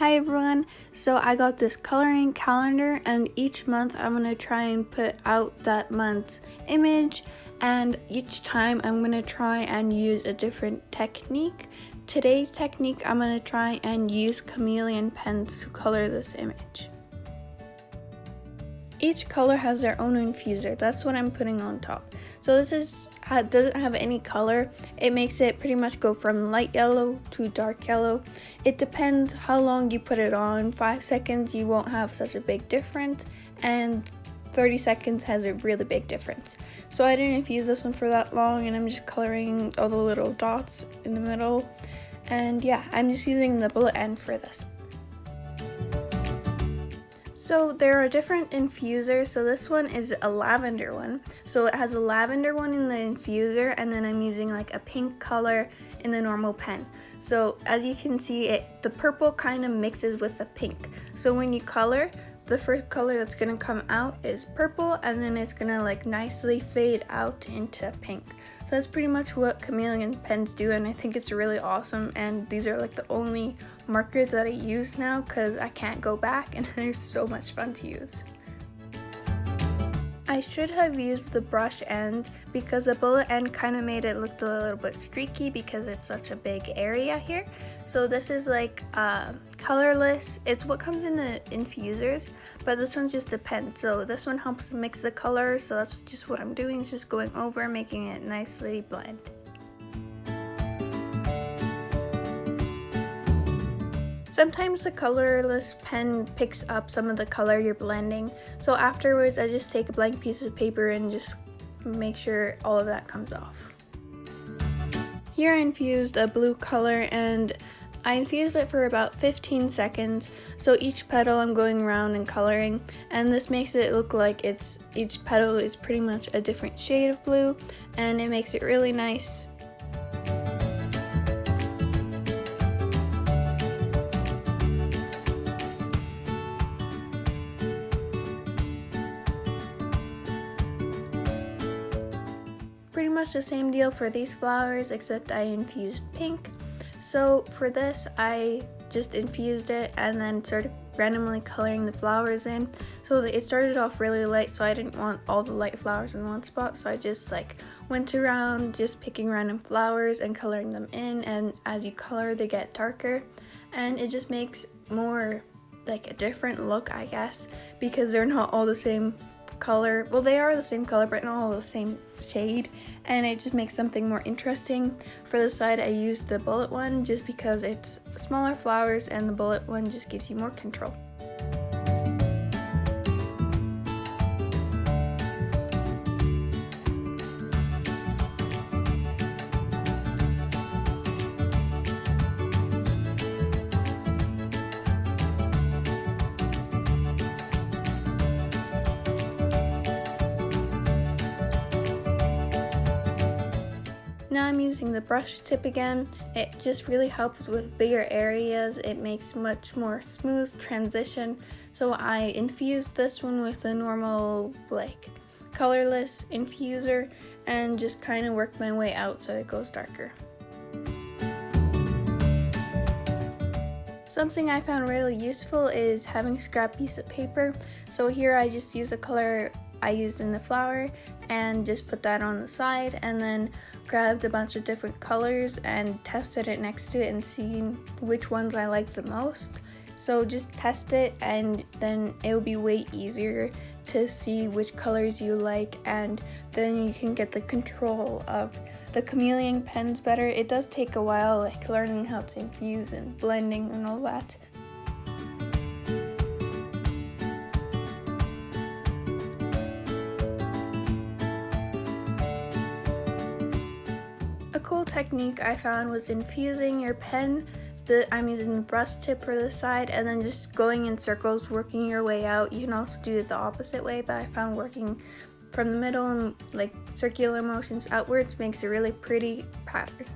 Hi everyone, so I got this coloring calendar and each month I'm going to try and put out that month's image, and each time I'm going to try and use a different technique. Today's technique, I'm going to try and use Chameleon pens to color this image. Each color has their own infuser, that's what I'm putting on top. So this doesn't have any color. It makes it pretty much go from light yellow to dark yellow. It depends how long you put it on. 5 seconds you won't have such a big difference, and 30 seconds has a really big difference. So I didn't infuse this one for that long, and I'm just coloring all the little dots in the middle. And yeah, I'm just using the bullet end for this. So there are different infusers. So this one is a lavender one. So it has a lavender one in the infuser, and then I'm using like a pink color in the normal pen. So as you can see, the purple kind of mixes with the pink. So when you color, the first color that's gonna come out is purple, and then it's gonna like nicely fade out into pink. So that's pretty much what Chameleon pens do, and I think it's really awesome. And these are like the only markers that I use now because I can't go back, and they're so much fun to use. I should have used the brush end because the bullet end kind of made it look a little bit streaky because it's such a big area here. So this is like colorless. It's what comes in the infusers, but this one's just a pen. So this one helps mix the colors. So that's just what I'm doing, just going over, making it nicely blend. Sometimes the colorless pen picks up some of the color you're blending, so afterwards I just take a blank piece of paper and just make sure all of that comes off. Here I infused a blue color, and I infused it for about 15 seconds, so each petal I'm going around and coloring, and this makes it look like each petal is pretty much a different shade of blue, and it makes it really nice. Pretty much the same deal for these flowers, except I infused pink. So for this, I just infused it and then started randomly coloring the flowers in. So it started off really light, so I didn't want all the light flowers in one spot, so I just like went around just picking random flowers and coloring them in, and as you color they get darker, and it just makes more like a different look, I guess, because they're not all the same color. Well, they are the same color, but not all the same shade, and it just makes something more interesting. For the side, I used the bullet one just because it's smaller flowers, and the bullet one just gives you more control. Now I'm using the brush tip again. It just really helps with bigger areas. It makes much more smooth transition. So I infused this one with a normal like colorless infuser and just kind of worked my way out so it goes darker. Something I found really useful is having a scrap piece of paper. So here I just use the color I used in the flower and just put that on the side, and then grabbed a bunch of different colors and tested it next to it and seeing which ones I like the most. So just test it, and then it will be way easier to see which colors you like, and then you can get the control of the Chameleon pens better. It does take a while, like learning how to infuse and blending and all that. A cool technique I found was infusing your pen. I'm using the brush tip for the side, and then just going in circles, working your way out. You can also do it the opposite way, but I found working from the middle and like circular motions outwards makes a really pretty pattern.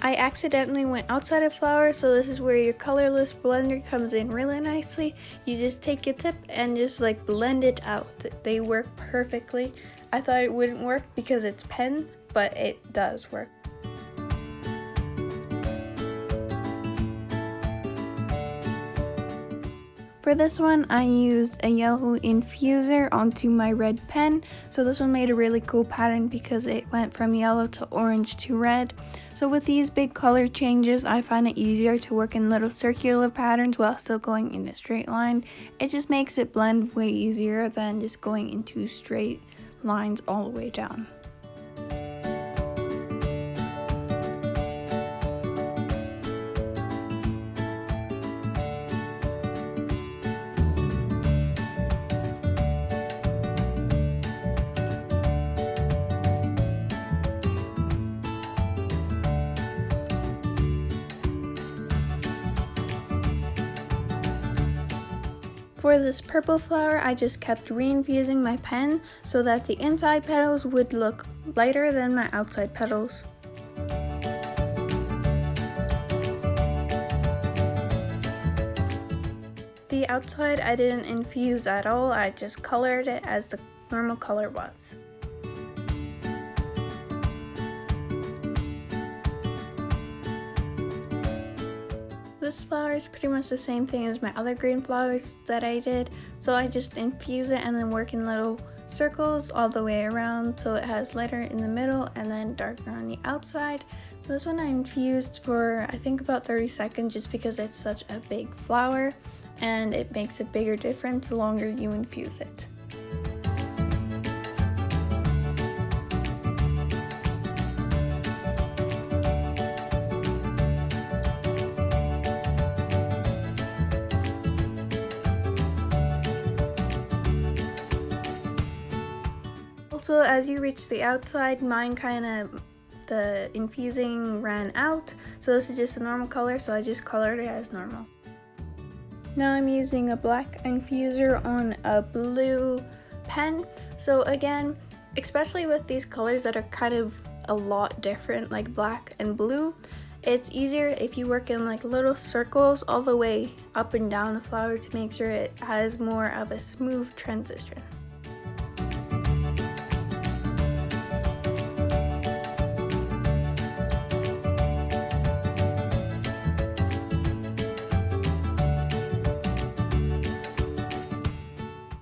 I accidentally went outside of flower, so this is where your colorless blender comes in really nicely. You just take your tip and just like blend it out. They work perfectly. I thought it wouldn't work because it's pen, but it does work. For this one, I used a yellow infuser onto my red pen. So this one made a really cool pattern because it went from yellow to orange to red. So with these big color changes, I find it easier to work in little circular patterns while still going in a straight line. It just makes it blend way easier than just going into straight lines all the way down. For this purple flower, I just kept reinfusing my pen so that the inside petals would look lighter than my outside petals. The outside I didn't infuse at all, I just colored it as the normal color was. This flower is pretty much the same thing as my other green flowers that I did, so I just infuse it and then work in little circles all the way around so it has lighter in the middle and then darker on the outside. This one I infused for I think about 30 seconds just because it's such a big flower and it makes a bigger difference the longer you infuse it. Also, as you reach the outside, the infusing ran out, so this is just a normal color, so I just colored it as normal. Now I'm using a black infuser on a blue pen. So again, especially with these colors that are kind of a lot different, like black and blue, it's easier if you work in like little circles all the way up and down the flower to make sure it has more of a smooth transition.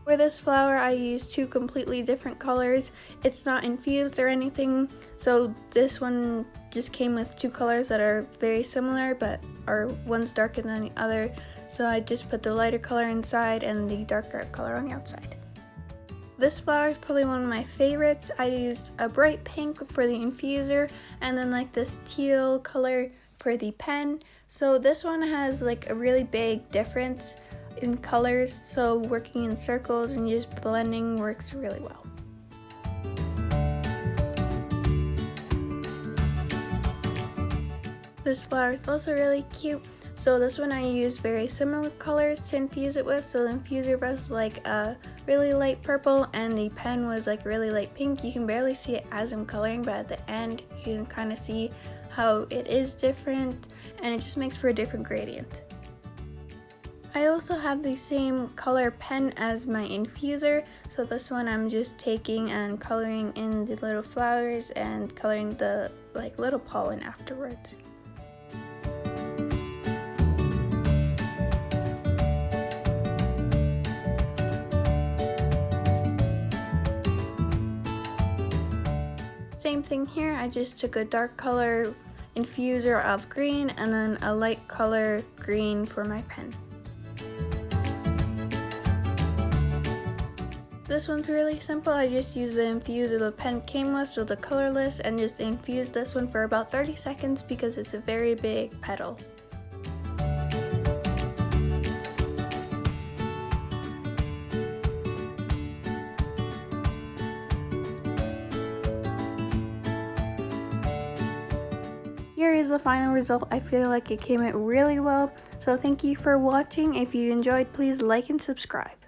For this flower, I used two completely different colors. It's not infused or anything, so this one just came with two colors that are very similar, but one's darker than the other. So I just put the lighter color inside and the darker color on the outside. This flower is probably one of my favorites. I used a bright pink for the infuser and then like this teal color for the pen. So this one has like a really big difference in colors, so working in circles and just blending works really well. This flower is also really cute. So this one I used very similar colors to infuse it with. So the infuser was like a really light purple and the pen was like really light pink. You can barely see it as I'm coloring, but at the end you can kind of see how it is different and it just makes for a different gradient. I also have the same color pen as my infuser, so this one I'm just taking and coloring in the little flowers and coloring the like little pollen afterwards. Same thing here, I just took a dark color infuser of green and then a light color green for my pen. This one's really simple. I just used the infuser the pen came with, so the colorless, and just infused this one for about 30 seconds because it's a very big petal. Here is the final result. I feel like it came out really well. So thank you for watching. If you enjoyed, please like and subscribe.